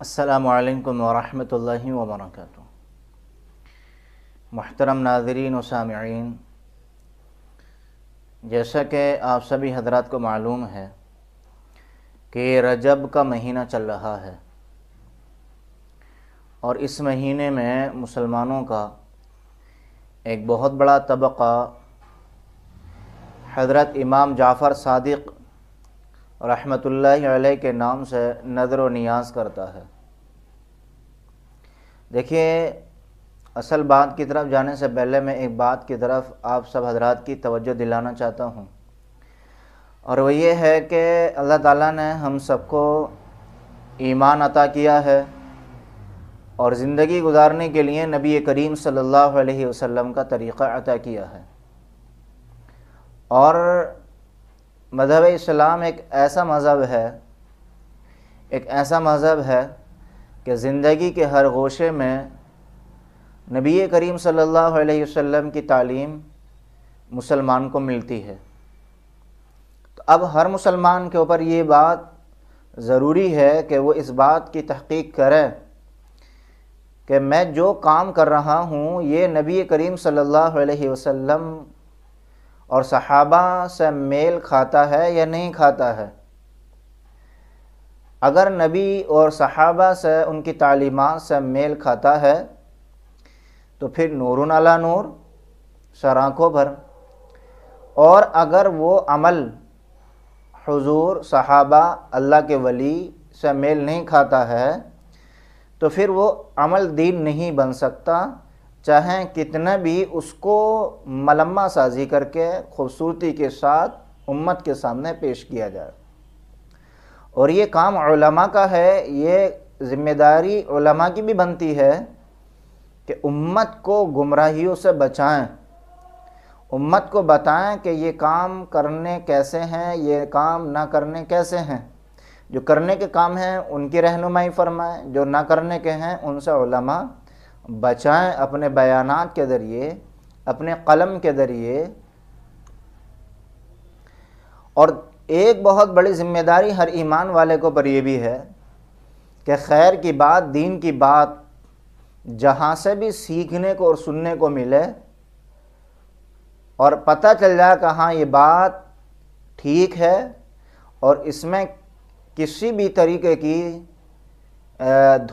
السلام علیکم ورحمۃ اللہ وبرکاتہ۔ محترم ناظرین و سامعین، جیسا کہ آپ سبھی حضرات کو معلوم ہے کہ رجب کا مہینہ چل رہا ہے اور اس مہینے میں مسلمانوں کا ایک بہت بڑا طبقہ حضرت امام جعفر صادق رحمۃ اللہ علیہ کے نام سے نظر و نیاز کرتا ہے۔ دیکھیے، اصل بات کی طرف جانے سے پہلے میں ایک بات کی طرف آپ سب حضرات کی توجہ دلانا چاہتا ہوں، اور وہ یہ ہے کہ اللہ تعالیٰ نے ہم سب کو ایمان عطا کیا ہے اور زندگی گزارنے کے لیے نبی کریم صلی اللہ علیہ وسلم کا طریقہ عطا کیا ہے، اور مذہب اسلام ایک ایسا مذہب ہے کہ زندگی کے ہر گوشے میں نبی کریم صلی اللہ علیہ وسلم کی تعلیم مسلمان کو ملتی ہے۔ تو اب ہر مسلمان کے اوپر یہ بات ضروری ہے کہ وہ اس بات کی تحقیق کرے کہ میں جو کام کر رہا ہوں یہ نبی کریم صلی اللہ علیہ وسلم اور صحابہ سے میل کھاتا ہے یا نہیں کھاتا ہے۔ اگر نبی اور صحابہ سے ان کی تعلیمات سے میل کھاتا ہے تو پھر نور علی نور، سر آنکھوں پر، اور اگر وہ عمل حضور، صحابہ، اللہ کے ولی سے میل نہیں کھاتا ہے تو پھر وہ عمل دین نہیں بن سکتا، چاہے کتنا بھی اس کو ملمہ سازی کر کے خوبصورتی کے ساتھ امت کے سامنے پیش کیا جائے۔ اور یہ کام علماء کا ہے، یہ ذمہ داری علماء کی بھی بنتی ہے کہ امت کو گمراہیوں سے بچائیں، امت کو بتائیں کہ یہ کام کرنے کیسے ہیں، یہ کام نہ کرنے کیسے ہیں۔ جو کرنے کے کام ہیں ان کی رہنمائی فرمائیں، جو نہ کرنے کے ہیں ان سے علماء بچائیں، اپنے بیانات کے ذریعے، اپنے قلم کے ذریعے۔ اور ایک بہت بڑی ذمہ داری ہر ایمان والے کو پر یہ بھی ہے کہ خیر کی بات، دین کی بات جہاں سے بھی سیکھنے کو اور سننے کو ملے اور پتہ چل جائے کہ ہاں یہ بات ٹھیک ہے اور اس میں کسی بھی طریقے کی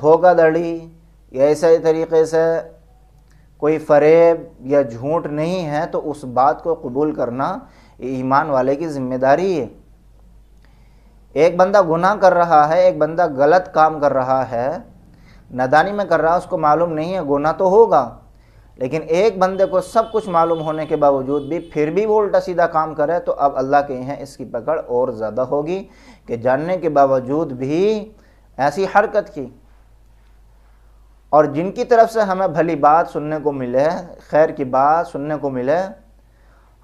دھوکہ دھڑی یا ایسے طریقے سے کوئی فریب یا جھوٹ نہیں ہے، تو اس بات کو قبول کرنا یہ ایمان والے کی ذمہ داری ہے۔ ایک بندہ گناہ کر رہا ہے، ایک بندہ غلط کام کر رہا ہے، نادانی میں کر رہا ہے، اس کو معلوم نہیں ہے، گناہ تو ہوگا، لیکن ایک بندے کو سب کچھ معلوم ہونے کے باوجود بھی پھر بھی وہ الٹا سیدھا کام کرے تو اب اللہ کے یہاں اس کی پکڑ اور زیادہ ہوگی کہ جاننے کے باوجود بھی ایسی حرکت کی۔ اور جن کی طرف سے ہمیں بھلی بات سننے کو ملے، خیر کی بات سننے کو ملے،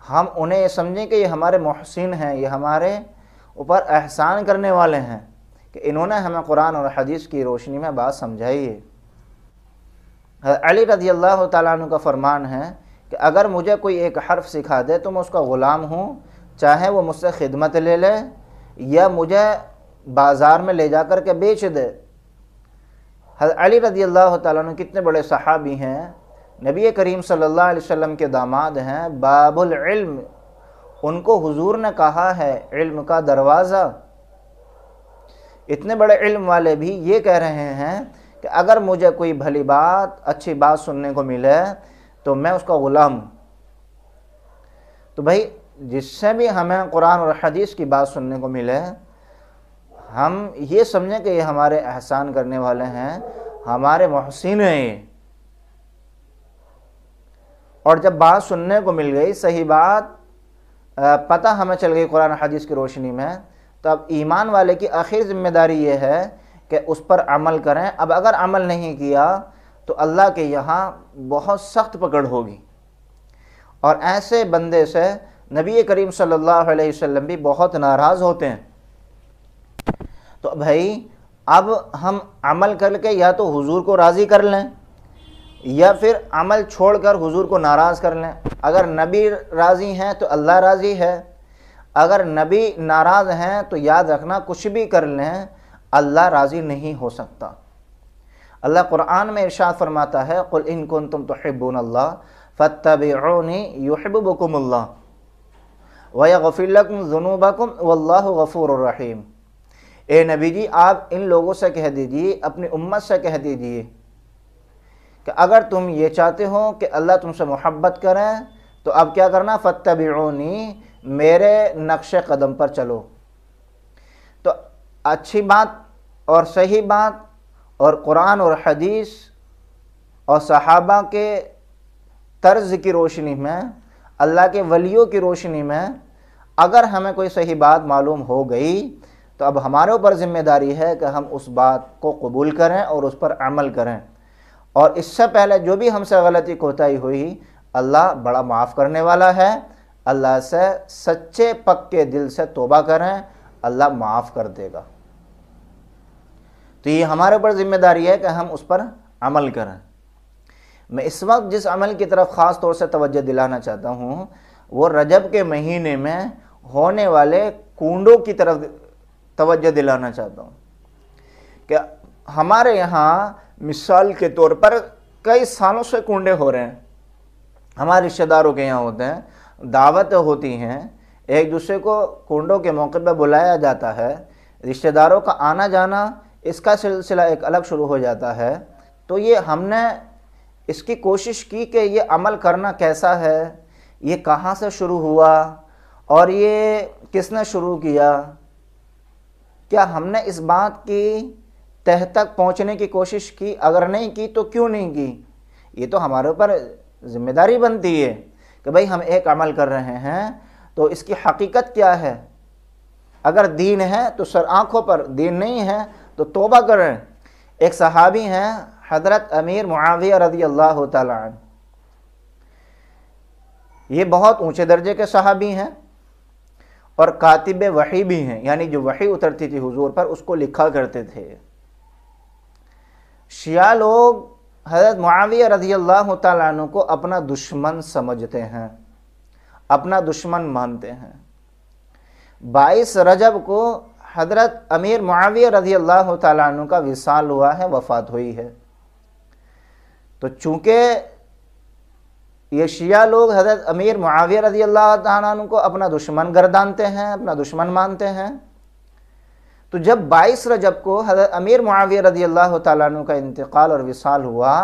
ہم انہیں یہ سمجھیں کہ یہ ہمارے محسن ہیں، یہ ہمارے اوپر احسان کرنے والے ہیں کہ انہوں نے ہمیں قرآن اور حدیث کی روشنی میں بات سمجھائی ہے۔ علی رضی اللہ تعالیٰ عنہ کا فرمان ہے کہ اگر مجھے کوئی ایک حرف سکھا دے تو میں اس کا غلام ہوں، چاہے وہ مجھ سے خدمت لے لے یا مجھے بازار میں لے جا کر کے بیچ دے۔ حضرت علی رضی اللہ تعالیٰ عنہ کتنے بڑے صحابی ہیں، نبی کریم صلی اللہ علیہ وسلم کے داماد ہیں، باب العلم، ان کو حضور نے کہا ہے علم کا دروازہ۔ اتنے بڑے علم والے بھی یہ کہہ رہے ہیں کہ اگر مجھے کوئی بھلی بات، اچھی بات سننے کو ملے تو میں اس کا غلام ہوں۔ تو بھائی جس سے بھی ہمیں قرآن اور حدیث کی بات سننے کو ملے، ہم یہ سمجھیں کہ یہ ہمارے احسان کرنے والے ہیں، ہمارے محسن ہیں یہ۔ اور جب بات سننے کو مل گئی، صحیح بات پتہ ہمیں چل گئی قرآن حدیث کی روشنی میں، تو اب ایمان والے کی آخری ذمہ داری یہ ہے کہ اس پر عمل کریں۔ اب اگر عمل نہیں کیا تو اللہ کے یہاں بہت سخت پکڑ ہوگی، اور ایسے بندے سے نبی کریم صلی اللہ علیہ وسلم بھی بہت ناراض ہوتے ہیں۔ تو بھائی اب ہم عمل کر کے یا تو حضور کو راضی کر لیں یا پھر عمل چھوڑ کر حضور کو ناراض کر لیں۔ اگر نبی راضی ہیں تو اللہ راضی ہے، اگر نبی ناراض ہیں تو یاد رکھنا کچھ بھی کر لیں اللہ راضی نہیں ہو سکتا۔ اللہ قرآن میں ارشاد فرماتا ہے قل ان کنتم تحبون اللہ فاتبعونی یحببکم اللہ ویغفر لکم ذنوبکم واللہ غفور الرحیم۔ اے نبی جی آپ ان لوگوں سے کہہ دیجیے، اپنی امت سے کہہ دیجیے کہ اگر تم یہ چاہتے ہو کہ اللہ تم سے محبت کریں تو اب کیا کرنا، فاتبعونی، میرے نقش قدم پر چلو۔ تو اچھی بات اور صحیح بات اور قرآن اور حدیث اور صحابہ کے طرز کی روشنی میں، اللہ کے ولیوں کی روشنی میں اگر ہمیں کوئی صحیح بات معلوم ہو گئی تو اب ہمارے اوپر ذمہ داری ہے کہ ہم اس بات کو قبول کریں اور اس پر عمل کریں، اور اس سے پہلے جو بھی ہم سے غلطی کوتاہی ہوئی اللہ بڑا معاف کرنے والا ہے، اللہ سے سچے پکے دل سے توبہ کریں، اللہ معاف کر دے گا۔ تو یہ ہمارے اوپر ذمہ داری ہے کہ ہم اس پر عمل کریں۔ میں اس وقت جس عمل کی طرف خاص طور سے توجہ دلانا چاہتا ہوں وہ رجب کے مہینے میں ہونے والے کنڈوں کی طرف توجہ دلانا چاہتا ہوں کہ ہمارے یہاں مثال کے طور پر کئی سالوں سے کنڈے ہو رہے ہیں، ہمارے رشتہ داروں کے یہاں ہوتے ہیں، دعوتیں ہوتی ہیں، ایک دوسرے کو کنڈوں کے موقع پہ بلایا جاتا ہے، رشتہ داروں کا آنا جانا اس کا سلسلہ ایک الگ شروع ہو جاتا ہے۔ تو یہ ہم نے اس کی کوشش کی کہ یہ عمل کرنا کیسا ہے، یہ کہاں سے شروع ہوا اور یہ کس نے شروع کیا، کیا ہم نے اس بات کی تہ تک پہنچنے کی کوشش کی؟ اگر نہیں کی تو کیوں نہیں کی؟ یہ تو ہمارے اوپر ذمہ داری بنتی ہے کہ بھئی ہم ایک عمل کر رہے ہیں تو اس کی حقیقت کیا ہے، اگر دین ہے تو سر آنکھوں پر، دین نہیں ہے تو توبہ کریں۔ ایک صحابی ہیں حضرت امیر معاویہ رضی اللہ تعالی عنہ، یہ بہت اونچے درجے کے صحابی ہیں اور کاتب وحی بھی ہیں، یعنی جو وحی اترتی تھی حضور پر اس کو لکھا کرتے تھے۔ شیعہ لوگ حضرت معاویہ رضی اللہ تعالیٰ عنہ کو اپنا دشمن سمجھتے ہیں، اپنا دشمن مانتے ہیں۔ 22 رجب کو حضرت امیر معاویہ رضی اللہ تعالیٰ عنہ کا وصال ہوا ہے، وفات ہوئی ہے۔ تو چونکہ یہ شیعہ لوگ حضرت امیر معاویہ رضی اللہ تعالیٰ عنہ کو اپنا دشمن گردانتے ہیں، اپنا دشمن مانتے ہیں، تو جب 22 رجب کو حضرت امیر معاویہ رضی اللہ تعالیٰ عنہ کا انتقال اور وصال ہوا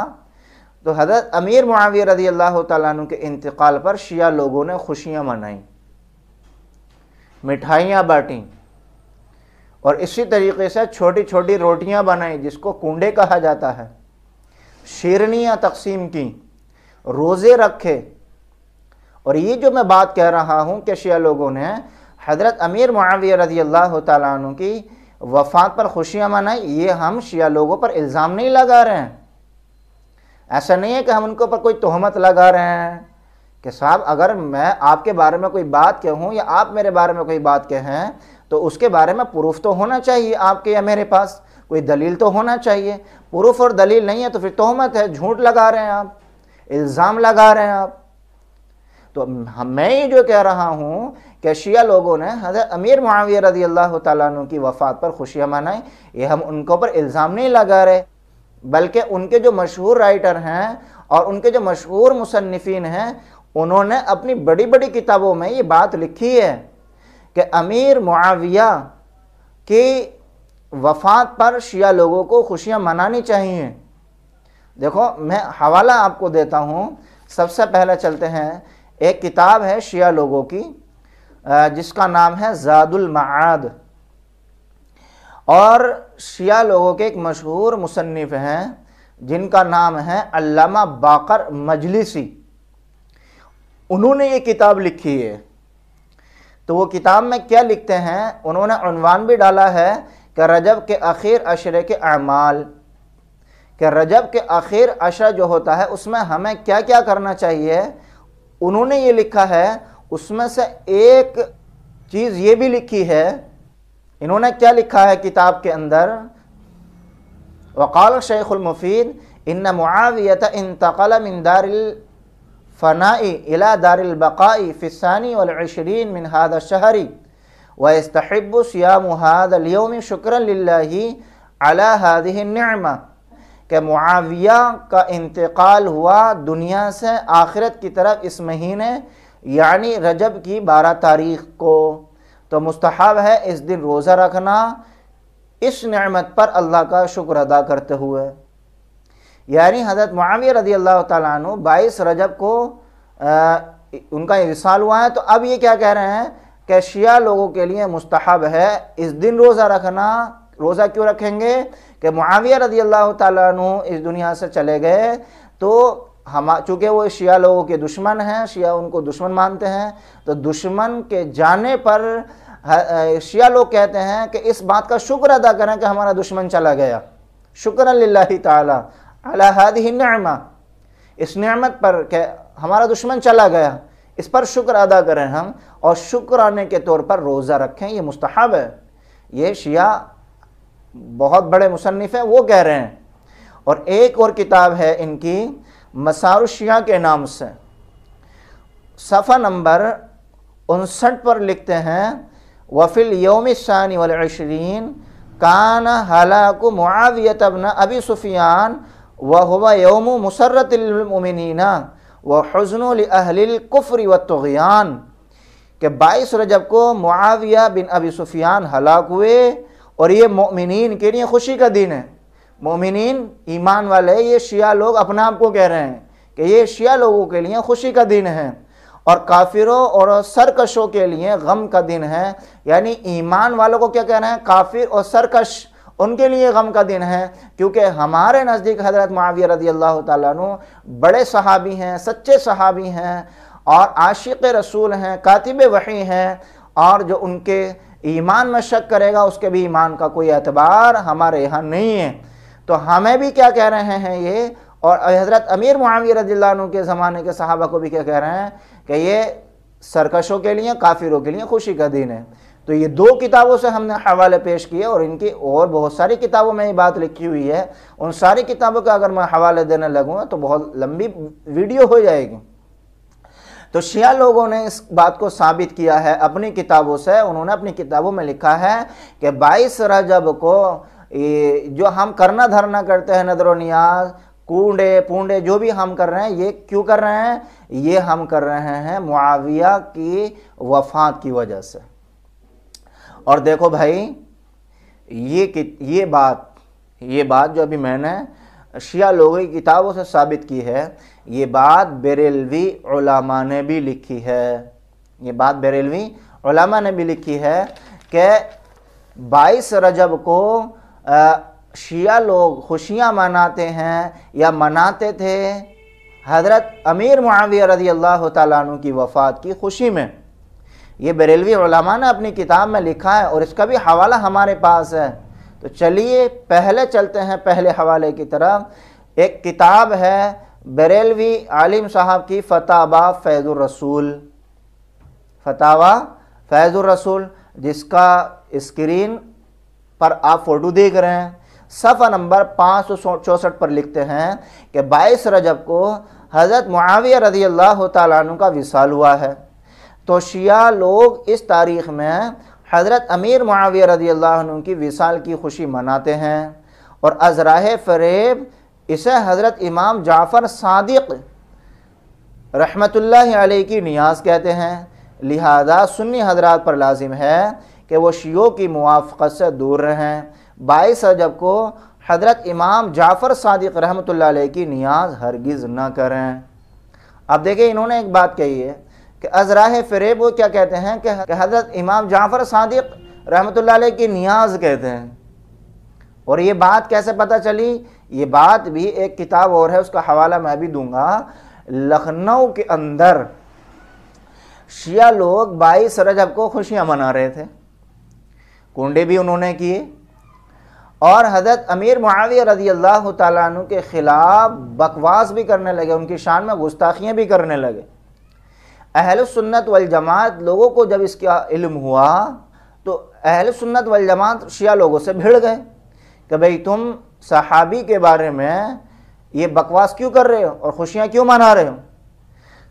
تو حضرت امیر معاویہ رضی اللہ تعالیٰ عنہ کے انتقال پر شیعہ لوگوں نے خوشیاں منائیں، مٹھائیاں بانٹیں، اور اسی طریقے سے چھوٹی چھوٹی روٹیاں بنائیں جس کو کنڈے کہا جاتا ہے، شیرنیاں تقسیم کی، روزے رکھے۔ اور یہ جو میں بات کہہ رہا ہوں کہ شیعہ لوگوں نے حضرت امیر معاویہ رضی اللہ تعالیٰ عنہ کی وفات پر خوشیاں منائی، یہ ہم شیعہ لوگوں پر الزام نہیں لگا رہے ہیں، ایسا نہیں ہے کہ ہم ان کے اوپر کوئی تہمت لگا رہے ہیں کہ صاحب اگر میں آپ کے بارے میں کوئی بات کہوں یا آپ میرے بارے میں کوئی بات کہیں تو اس کے بارے میں پروف تو ہونا چاہیے آپ کے یا میرے پاس، کوئی دلیل تو ہونا چاہیے۔ پروف اور دلیل نہیں ہے تو پھر تہمت ہے، جھوٹ لگا رہے ہیں آپ، الزام لگا رہے ہیں آپ۔ تو میں یہ جو کہہ رہا ہوں کہ شیعہ لوگوں نے حضرت امیر معاویہ رضی اللہ تعالیٰ عنہ کی وفات پر خوشیاں منائیں، یہ ہم ان کے اوپر الزام نہیں لگا رہے، بلکہ ان کے جو مشہور رائٹر ہیں اور ان کے جو مشہور مصنفین ہیں انہوں نے اپنی بڑی بڑی کتابوں میں یہ بات لکھی ہے کہ امیر معاویہ کی وفات پر شیعہ لوگوں کو خوشیاں منانی چاہیے۔ دیکھو میں حوالہ آپ کو دیتا ہوں، سب سے پہلے چلتے ہیں، ایک کتاب ہے شیعہ لوگوں کی جس کا نام ہے زاد المعاد، اور شیعہ لوگوں کے ایک مشہور مصنف ہیں جن کا نام ہے علامہ باقر مجلسی، انہوں نے یہ کتاب لکھی ہے۔ تو وہ کتاب میں کیا لکھتے ہیں، انہوں نے عنوان بھی ڈالا ہے کہ رجب کے آخر عشرے کے اعمال، کہ رجب کے آخر عشرہ جو ہوتا ہے اس میں ہمیں کیا کیا کرنا چاہیے۔ انہوں نے یہ لکھا ہے، اس میں سے ایک چیز یہ بھی لکھی ہے، انہوں نے کیا لکھا ہے کتاب کے اندر، وقال شیخ المفید ان معاویہ انتقل من دار الفناء الى دار البقاء في 22 من هذا الشهر ويستحب صيام هذا اليوم شكرا لله على هذه النعمة، کہ معاویہ کا انتقال ہوا دنیا سے آخرت کی طرف اس مہینے یعنی رجب کی 12 تاریخ کو، تو مستحب ہے اس دن روزہ رکھنا اس نعمت پر اللہ کا شکر ادا کرتے ہوئے۔ یعنی حضرت معاویہ رضی اللہ تعالیٰ عنہ 22 رجب کو ان کا وصال ہوا ہے، تو اب یہ کیا کہہ رہے ہیں کہ شیعہ لوگوں کے لیے مستحب ہے اس دن روزہ رکھنا۔ روزہ کیوں رکھیں گے کہ معاویہ رضی اللہ تعالیٰ عنہ اس دنیا سے چلے گئے، تو چونکہ وہ شیعہ لوگوں کے دشمن ہیں، شیعہ ان کو دشمن مانتے ہیں، تو دشمن کے جانے پر شیعہ لوگ کہتے ہیں کہ اس بات کا شکر ادا کریں کہ ہمارا دشمن چلا گیا، شکر للہ تعالی علی ہذہ النعمہ، اس نعمت پر کہ ہمارا دشمن چلا گیا، اس پر شکر ادا کریں ہم، اور شکرانے کے طور پر روزہ رکھیں، یہ مستحب ہے۔ یہ شیعہ بہت بڑے مصنف ہیں، وہ کہہ رہے ہیں۔ اور ایک اور کتاب ہے ان کی مسار الشیعہ کے نام سے، صفحہ نمبر 59 پر لکھتے ہیں وَفِي الْيَوْمِ الثَّانِي وَالْعِشْرِينَ كَانَ هَلَاكُ مُعَاوِيَةَ بْنَ أَبِي سُفْيَانَ وَهُوَ يَوْمُ مُسَرَّةٍ لِلْمُؤْمِنِينَ وَحُزْنٌ لِأَهْلِ الْكُفْرِ وَالطُّغْيَانِ، کہ 22 رجب کو معاویہ بن ابی سفیان ہلاک ہوئے، اور یہ مومنین کے لیے خوشی کا دن ہے۔ مومنین ایمان والے، یہ شیعہ لوگ اپنا آپ کو کہہ رہے ہیں کہ یہ شیعہ لوگوں کے لیے خوشی کا دن ہے، اور کافروں اور سرکشوں کے لیے غم کا دن ہے۔ یعنی ایمان والوں کو کیا کہہ رہے ہیں؟ کافر اور سرکش، ان کے لیے غم کا دن ہے، کیونکہ ہمارے نزدیک حضرت معاویہ رضی اللہ تعالیٰ عنہ بڑے صحابی ہیں، سچے صحابی ہیں، اور عاشق رسول ہیں، کاتب وحی ہیں، اور جو ان کے ایمان میں شک کرے گا اس کے بھی ایمان کا کوئی اعتبار ہمارے یہاں نہیں ہے۔ تو ہمیں بھی کیا کہہ رہے ہیں یہ، اور حضرت امیر معاویہ رضی اللہ عنہ کے زمانے کے صحابہ کو بھی کیا کہہ رہے ہیں کہ یہ سرکشوں کے لیے، کافروں کے لیے خوشی کا دن ہے۔ تو یہ 2 کتابوں سے ہم نے حوالے پیش کیے، اور ان کی اور بہت ساری کتابوں میں یہ بات لکھی ہوئی ہے۔ ان ساری کتابوں کا اگر میں حوالے دینے لگوں تو بہت لمبی ویڈیو ہو جائے گی۔ تو شیعہ لوگوں نے اس بات کو ثابت کیا ہے اپنی کتابوں سے۔ انہوں نے اپنی کتابوں میں لکھا ہے کہ 22 رجب کو جو ہم کرنا دھرنا کرتے ہیں، نظر و نیاز، کونڈے پونڈے جو بھی ہم کر رہے ہیں، یہ کیوں کر رہے ہیں؟ یہ ہم کر رہے ہیں معاویہ کی وفات کی وجہ سے۔ اور دیکھو بھائی، یہ بات جو ابھی میں نے شیعہ لوگوں کی کتابوں سے ثابت کی ہے، یہ بات بریلوی علماء نے بھی لکھی ہے۔ یہ بات بریلوی علماء نے بھی لکھی ہے کہ 22 رجب کو شیعہ لوگ خوشیاں مناتے ہیں یا مناتے تھے حضرت امیر معاویہ رضی اللہ تعالیٰ عنہ کی وفات کی خوشی میں۔ یہ بریلوی علماء نے اپنی کتاب میں لکھا ہے، اور اس کا بھی حوالہ ہمارے پاس ہے۔ تو چلیے پہلے چلتے ہیں پہلے حوالے کی طرف۔ ایک کتاب ہے بریلوی عالم صاحب کی، فتاوی فیض الرسول، فتاوی فیض الرسول، جس کا اسکرین پر آپ فوٹو دیکھ رہے ہیں۔ صفحہ نمبر 564 پر لکھتے ہیں کہ 22 رجب کو حضرت معاویہ رضی اللہ تعالیٰ عنہ کا وصال ہوا ہے، تو شیعہ لوگ اس تاریخ میں حضرت امیر معاویہ رضی اللہ عنہ کی وصال کی خوشی مناتے ہیں، اور از راہ فریب اسے حضرت امام جعفر صادق رحمت اللہ علیہ کی نیاز کہتے ہیں۔ لہذا سنی حضرات پر لازم ہے کہ وہ شیعوں کی موافقت سے دور رہیں، 22 رجب کو حضرت امام جعفر صادق رحمت اللہ علیہ کی نیاز ہرگز نہ کریں۔ اب دیکھیں انہوں نے ایک بات کہی ہے کہ از راہ فریب وہ کیا کہتے ہیں کہ حضرت امام جعفر صادق رحمت اللہ علیہ کی نیاز کہتے ہیں۔ اور یہ بات کیسے پتہ چلی؟ یہ بات بھی ایک کتاب اور ہے، اس کا حوالہ میں بھی دوں گا۔ لکھنؤ کے اندر شیعہ لوگ 22 رجب کو خوشیاں منا رہے تھے، کنڈے بھی انہوں نے کیے، اور حضرت امیر معاویہ رضی اللہ تعالیٰ عنہ کے خلاف بکواس بھی کرنے لگے، ان کی شان میں گستاخیاں بھی کرنے لگے۔ اہل سنت والجماعت لوگوں کو جب اس کا علم ہوا تو اہل سنت والجماعت شیعہ لوگوں سے بھیڑ گئے کہ بھئی تم صحابی کے بارے میں یہ بکواس کیوں کر رہے ہو اور خوشیاں کیوں منا رہے ہو؟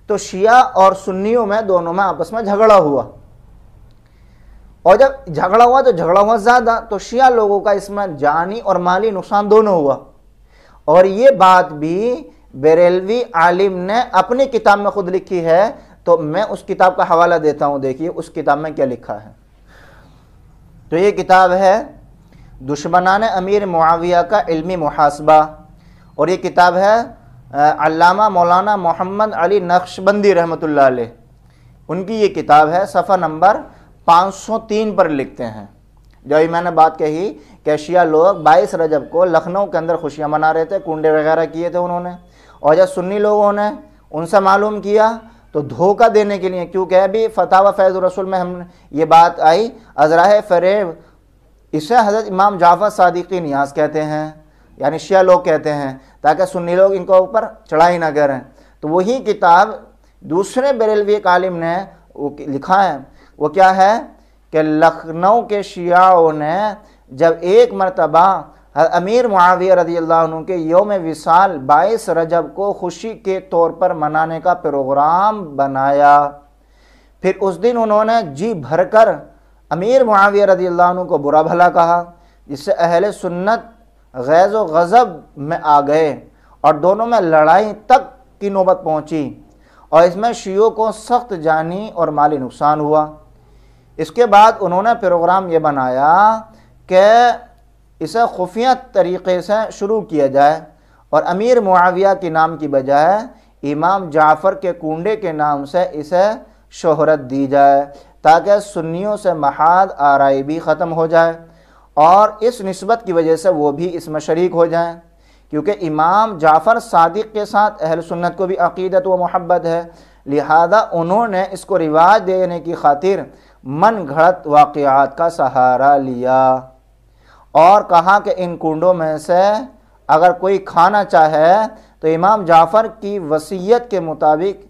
تو شیعہ اور سنیوں میں دونوں میں آپس میں جھگڑا ہوا، اور جب جھگڑا ہوا تو جھگڑا ہوا زیادہ، تو شیعہ لوگوں کا اس میں جانی اور مالی نقصان دونوں ہوا، اور یہ بات بھی بریلوی عالم نے اپنی کتاب میں خود لکھی ہے، تو میں اس کتاب کا حوالہ دیتا ہوں، دیکھیے اس کتاب میں کیا لکھا ہے۔ تو یہ کتاب ہے دشمنان امیر معاویہ کا علمی محاسبہ، اور یہ کتاب ہے علامہ مولانا محمد علی نقشبندی رحمۃ اللہ علیہ، ان کی یہ کتاب ہے، صفحہ نمبر 503 پر لکھتے ہیں۔ جو میں نے بات کہی کہ شیعہ لوگ 22 رجب کو لکھنؤ کے اندر خوشیاں منا رہے تھے، کنڈے وغیرہ کیے تھے انہوں نے، اور جب سنی لوگوں نے ان سے معلوم کیا تو دھوکہ دینے کے لیے، کیونکہ ابھی فتاوی فیض الرسول میں ہم یہ بات آئی، ازراہ فریب اسے حضرت امام جعفر صادقی نیاز کہتے ہیں، یعنی شیعہ لوگ کہتے ہیں، تاکہ سنی لوگ ان کو اوپر چڑھائی نہ کریں۔ تو وہی کتاب دوسرے بریلوی ایک عالم نے لکھا ہے، وہ کیا ہے کہ لکھنؤ کے شیعوں نے جب ایک مرتبہ امیر معاویہ رضی اللہ عنہ کے یوم وصال 22 رجب کو خوشی کے طور پر منانے کا پروگرام بنایا، پھر اس دن انہوں نے جی بھر کر امیر معاویہ رضی اللہ عنہ کو برا بھلا کہا، جس سے اہل سنت غیظ و غضب میں آ گئے اور دونوں میں لڑائی تک کی نوبت پہنچی، اور اس میں شیعوں کو سخت جانی اور مالی نقصان ہوا۔ اس کے بعد انہوں نے پروگرام یہ بنایا کہ اسے خفیہ طریقے سے شروع کیا جائے، اور امیر معاویہ کے نام کی بجائے امام جعفر کے کنڈے کے نام سے اسے شہرت دی جائے، تاکہ سنیوں سے محاد آرائی بھی ختم ہو جائے، اور اس نسبت کی وجہ سے وہ بھی اس میں شریک ہو جائیں، کیونکہ امام جعفر صادق کے ساتھ اہل سنت کو بھی عقیدت و محبت ہے، لہذا انہوں نے اس کو رواج دینے کی خاطر من گھڑت واقعات کا سہارا لیا، اور کہا کہ ان کنڈوں میں سے اگر کوئی کھانا چاہے تو امام جعفر کی وصیت کے مطابق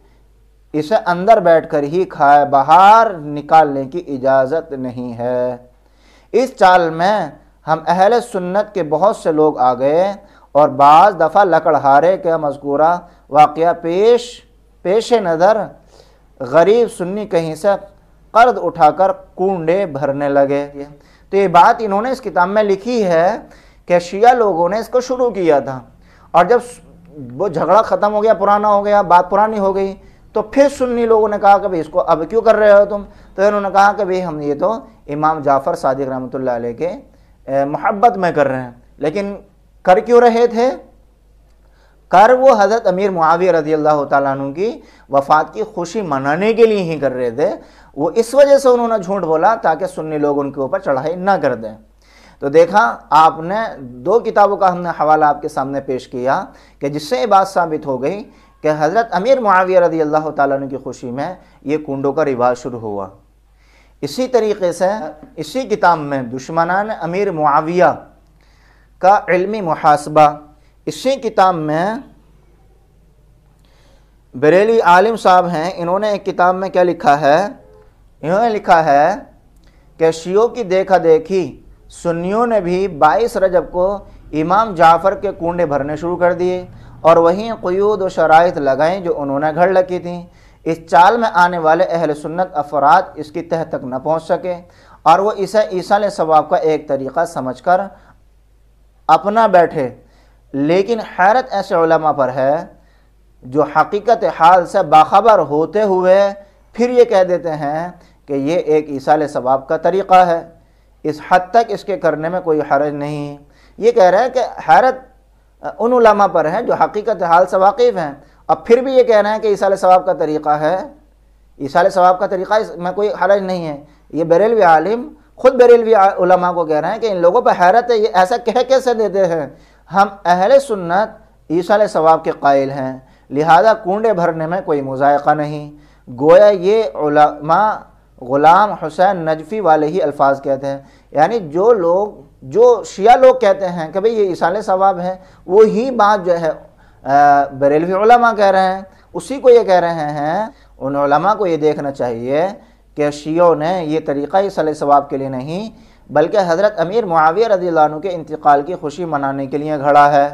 اسے اندر بیٹھ کر ہی کھائے، باہر نکالنے کی اجازت نہیں ہے۔ اس چال میں ہم اہل سنت کے بہت سے لوگ آ گئے، اور بعض دفعہ لکڑہارے کا مذکورہ واقعہ پیش نظر غریب سنی کہیں سے قرض اٹھا کر کنڈے بھرنے لگے۔ تو یہ بات انہوں نے اس کتاب میں لکھی ہے کہ شیعہ لوگوں نے اس کو شروع کیا تھا، اور جب وہ جھگڑا ختم ہو گیا، پرانا ہو گیا، بات پرانی ہو گئی، تو پھر سنی لوگوں نے کہا کہ بھئی اس کو اب کیوں کر رہے ہو تم؟ تو انہوں نے کہا کہ بھئی ہم یہ تو امام جعفر صادق رحمۃ اللہ علیہ کے محبت میں کر رہے ہیں، لیکن کر کیوں رہے تھے؟ کر وہ حضرت امیر معاویہ رضی اللہ تعالیٰ عنہ کی وفات کی خوشی منانے کے لیے ہی کر رہے تھے، وہ اس وجہ سے انہوں نے جھوٹ بولا تاکہ سنی لوگ ان کے اوپر چڑھائی نہ کر دیں۔ تو دیکھا آپ نے 2 کتابوں کا ہم نے حوالہ آپ کے سامنے پیش کیا کہ جس سے یہ بات ثابت ہو گئی کہ حضرت امیر معاویہ رضی اللہ تعالیٰ عنہ کی خوشی میں یہ کنڈوں کا رواج شروع ہوا۔ اسی طریقے سے اسی کتاب میں دشمنان امیر معاویہ کا علمی محاسبہ، اسی کتاب میں بریلی عالم صاحب ہیں، انہوں نے ایک کتاب میں کیا لکھا ہے؟ انہوں نے لکھا ہے کہ شیعوں کی دیکھا دیکھی سنیوں نے بھی 22 رجب کو امام جعفر کے کنڈے بھرنے شروع کر دیے، اور وہیں قیود و شرائط لگائیں جو انہوں نے گھڑ رکھی تھیں۔ اس چال میں آنے والے اہل سنت افراد اس کی تہ تک نہ پہنچ سکے، اور وہ اسے ایصال ثواب کا ایک طریقہ سمجھ کر اپنا بیٹھے۔ لیکن حیرت ایسے علماء پر ہے جو حقیقت حال سے باخبر ہوتے ہوئے پھر یہ کہہ دیتے ہیں کہ یہ ایک ایصال ثواب کا طریقہ ہے، اس حد تک اس کے کرنے میں کوئی حرج نہیں۔ یہ کہہ رہے ہیں کہ حیرت ان علماء پر ہے جو حقیقت حال سے واقف ہیں، اب پھر بھی یہ کہہ رہے ہیں کہ ایصال ثواب کا طریقہ ہے، ایصال ثواب کا طریقہ اس میں کوئی حرج نہیں ہے۔ یہ بریلوی عالم خود بریلوی علماء کو کہہ رہے ہیں کہ ان لوگوں پہ حیرت ہے، یہ ایسا کہہ کیسے دیتے ہیں؟ ہم اہل سنت ایصال ثواب کے قائل ہیں، لہذا کنڈے بھرنے میں کوئی مذائقہ نہیں۔ گویا یہ علماء غلام حسین نجفی والے ہی الفاظ کہتے ہیں، یعنی جو شیعہ لوگ کہتے ہیں کہ بھئی یہ ایصال ثواب ہے، وہی بات جو ہے بریلوی علماء کہہ رہے ہیں، اسی کو یہ کہہ رہے ہیں۔ ان علماء کو یہ دیکھنا چاہیے کہ شیعوں نے یہ طریقہ ایصال ثواب کے لیے نہیں بلکہ حضرت امیر معاویہ رضی اللہ عنہ کے انتقال کی خوشی منانے کے لیے گھڑا ہے۔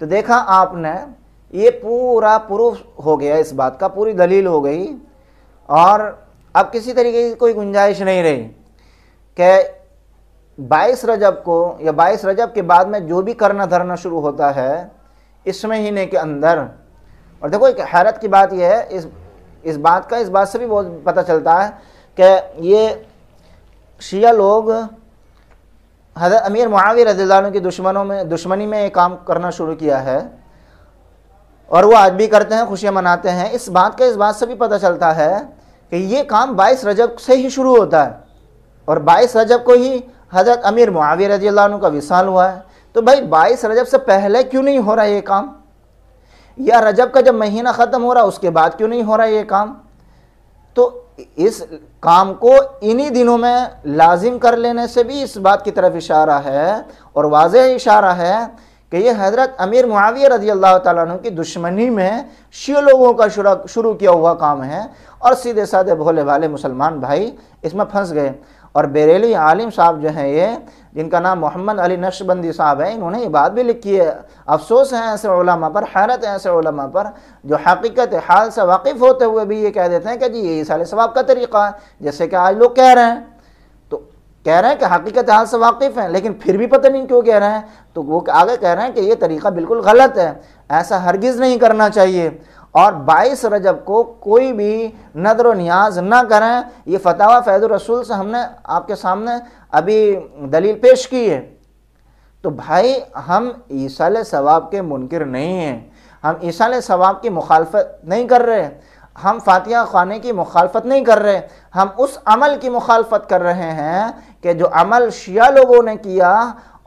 تو دیکھا آپ نے، یہ پورا پروف ہو گیا اس بات کا، پوری دلیل ہو گئی، اور اب کسی طریقے کی کوئی گنجائش نہیں رہی کہ 22 رجب کو یا 22 رجب کے بعد میں جو بھی کرنا دھرنا شروع ہوتا ہے اس مہینے کے اندر. اور دیکھو ایک حیرت کی بات یہ ہے، اس بات سے بھی بہت پتہ چلتا ہے کہ یہ شیعہ لوگ حضرت امیر معاویہ رضی اللہ عنہ کی دشمنی میں یہ کام کرنا شروع کیا ہے، اور وہ آج بھی کرتے ہیں، خوشیاں مناتے ہیں. اس بات سے بھی پتہ چلتا ہے کہ یہ کام 22 رجب سے ہی شروع ہوتا ہے، اور 22 رجب کو ہی حضرت امیر معاویہ رضی اللہ عنہ کا وصال ہوا ہے. تو بھائی 22 رجب سے پہلے کیوں نہیں ہو رہا یہ کام؟ یا رجب کا جب مہینہ ختم ہو رہا اس کے بعد کیوں نہیں ہو رہا یہ کام؟ تو اس کام کو انہی دنوں میں لازم کر لینے سے بھی اس بات کی طرف اشارہ ہے، اور واضح اشارہ ہے کہ یہ حضرت امیر معاویہ رضی اللہ تعالیٰ عنہ کی دشمنی میں شیعہ لوگوں کا شروع کیا ہوا کام ہے، اور سیدھے سادھے بھولے بھالے مسلمان بھائی اس میں پھنس گئے. اور بریلوی عالم صاحب جو ہیں، یہ جن کا نام محمد علی نقشبندی صاحب ہے، انہوں نے یہ بات بھی لکھی ہے. افسوس ہے ایسے علماء پر، حیرت ہے ایسے علماء پر جو حقیقت حال سے واقف ہوتے ہوئے بھی یہ کہہ دیتے ہیں کہ جی یہ ایصال ثواب کا طریقہ ہے، جیسے کہ آج لوگ کہہ رہے ہیں. تو کہہ رہے ہیں کہ حقیقت حال سے واقف ہیں، لیکن پھر بھی پتہ نہیں کیوں کہہ رہے ہیں. تو وہ آگے کہہ رہے ہیں کہ یہ طریقہ بالکل غلط ہے، ایسا ہرگز نہیں کرنا چاہیے. اور 22 رجب کو کوئی بھی نظر و نیاز نہ کریں. یہ فتاوی فیض الرسول سے ہم نے آپ کے سامنے ابھی دلیل پیش کی ہے. تو بھائی ہم ایصال ثواب کے منکر نہیں ہیں، ہم ایصال ثواب کی مخالفت نہیں کر رہے، ہم فاتحہ خوانے کی مخالفت نہیں کر رہے، ہم اس عمل کی مخالفت کر رہے ہیں کہ جو عمل شیعہ لوگوں نے کیا،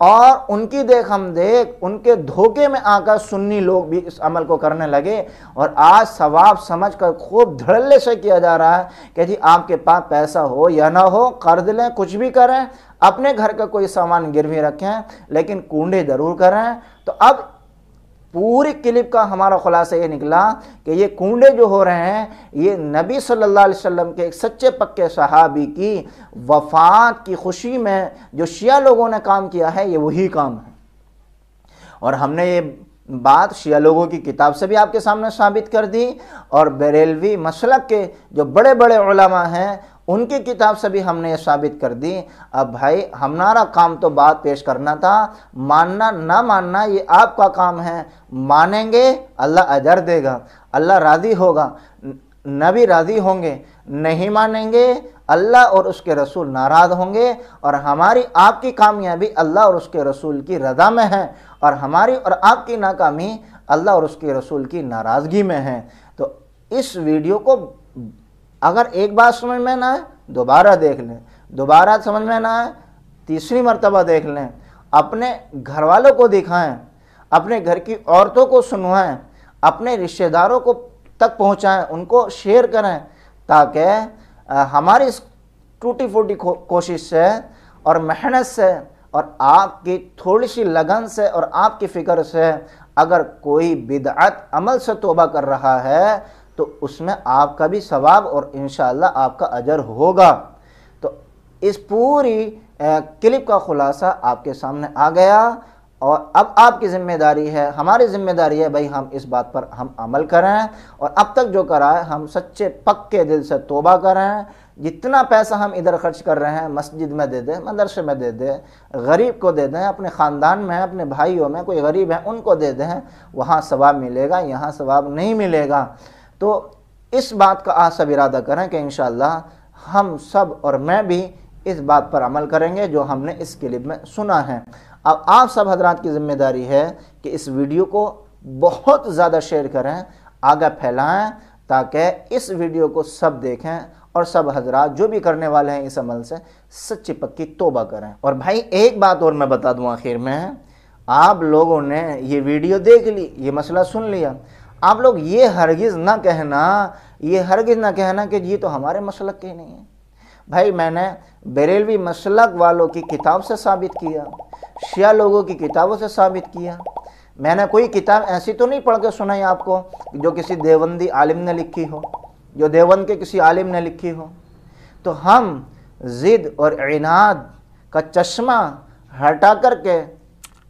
اور ان کی دیکھ ہم دیکھ ان کے دھوکے میں آ کر سنی لوگ بھی اس عمل کو کرنے لگے. اور آج ثواب سمجھ کر خوب دھڑلے سے کیا جا رہا ہے کہ جی آپ کے پاس پیسہ ہو یا نہ ہو، قرض لیں، کچھ بھی کریں، اپنے گھر کا کوئی سامان گروی رکھیں، لیکن کنڈے ضرور کریں. تو اب پوری کلپ کا ہمارا خلاصہ یہ نکلا کہ یہ کنڈے جو ہو رہے ہیں یہ نبی صلی اللہ علیہ وسلم کے ایک سچے پکے صحابی کی وفات کی خوشی میں جو شیعہ لوگوں نے کام کیا ہے، یہ وہی کام ہے. اور ہم نے یہ بات شیعہ لوگوں کی کتاب سے بھی آپ کے سامنے ثابت کر دی، اور بریلوی مسلک کے جو بڑے بڑے علماء ہیں ان کی کتاب سے بھی ہم نے یہ ثابت کر دی. اب بھائی ہمارا کام تو بات پیش کرنا تھا، ماننا نہ ماننا یہ آپ کا کام ہے. مانیں گے اللہ اجر دے گا، اللہ راضی ہوگا، نبی راضی ہوں گے. نہیں مانیں گے اللہ اور اس کے رسول ناراض ہوں گے، اور ہماری آپ کی کامیابی اللہ اور اس کے رسول کی رضا میں ہے، اور ہماری اور آپ کی ناکامی اللہ اور اس کے رسول کی ناراضگی میں ہے. تو اس ویڈیو کو اگر ایک بات سمجھ میں نہ آئے دوبارہ دیکھ لیں، دوبارہ سمجھ میں نہ آئے تیسری مرتبہ دیکھ لیں، اپنے گھر والوں کو دکھائیں، اپنے گھر کی عورتوں کو سنوائیں، اپنے رشتہ داروں کو تک پہنچائیں، ان کو شیئر کریں، تاکہ ہماری اس ٹوٹی پھوٹی کوشش سے اور محنت سے اور آپ کی تھوڑی سی لگن سے اور آپ کی فکر سے اگر کوئی بدعت عمل سے توبہ کر رہا ہے تو اس میں آپ کا بھی ثواب اور انشاءاللہ آپ کا اجر ہوگا. تو اس پوری کلپ کا خلاصہ آپ کے سامنے آ گیا، اور اب آپ کی ذمہ داری ہے، ہماری ذمہ داری ہے بھائی ہم اس بات پر ہم عمل کریں، اور اب تک جو کرا ہے ہم سچے پکے دل سے توبہ کریں. جتنا پیسہ ہم ادھر خرچ کر رہے ہیں مسجد میں دے دیں، مدرسے میں دے دیں، غریب کو دے دیں، اپنے خاندان میں اپنے بھائیوں میں کوئی غریب ہے ان کو دے دیں، وہاں ثواب ملے گا، یہاں ثواب نہیں ملے گا. تو اس بات کا آپ سب ارادہ کریں کہ انشاءاللہ ہم سب اور میں بھی اس بات پر عمل کریں گے جو ہم نے اس کلپ میں سنا ہے. اب آپ سب حضرات کی ذمہ داری ہے کہ اس ویڈیو کو بہت زیادہ شیئر کریں، آگے پھیلائیں، تاکہ اس ویڈیو کو سب دیکھیں اور سب حضرات جو بھی کرنے والے ہیں اس عمل سے سچی پکی توبہ کریں. اور بھائی ایک بات اور میں بتا دوں آخر میں، آپ لوگوں نے یہ ویڈیو دیکھ لی، یہ مسئلہ سن لیا، آپ لوگ یہ ہرگز نہ کہنا کہ یہ تو ہمارے مسلک کے نہیں ہے. بھائی میں نے بریلوی مسلک والوں کی کتاب سے ثابت کیا، شیعہ لوگوں کی کتابوں سے ثابت کیا. میں نے کوئی کتاب ایسی تو نہیں پڑھ کے سنائی آپ کو جو کسی دیوبندی عالم نے لکھی ہو، جو دیوبند کے کسی عالم نے لکھی ہو. تو ہم ضد اور عناد کا چشمہ ہٹا کر کے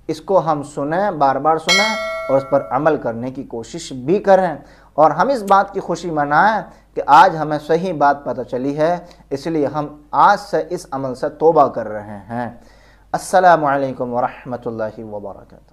اس کو ہم سنیں، بار بار سنیں، اور اس پر عمل کرنے کی کوشش بھی کریں. اور ہم اس بات کی خوشی منائیں کہ آج ہمیں صحیح بات پتہ چلی ہے، اس لیے ہم آج سے اس عمل سے توبہ کر رہے ہیں. السلام علیکم ورحمۃ اللہ وبرکاتہ.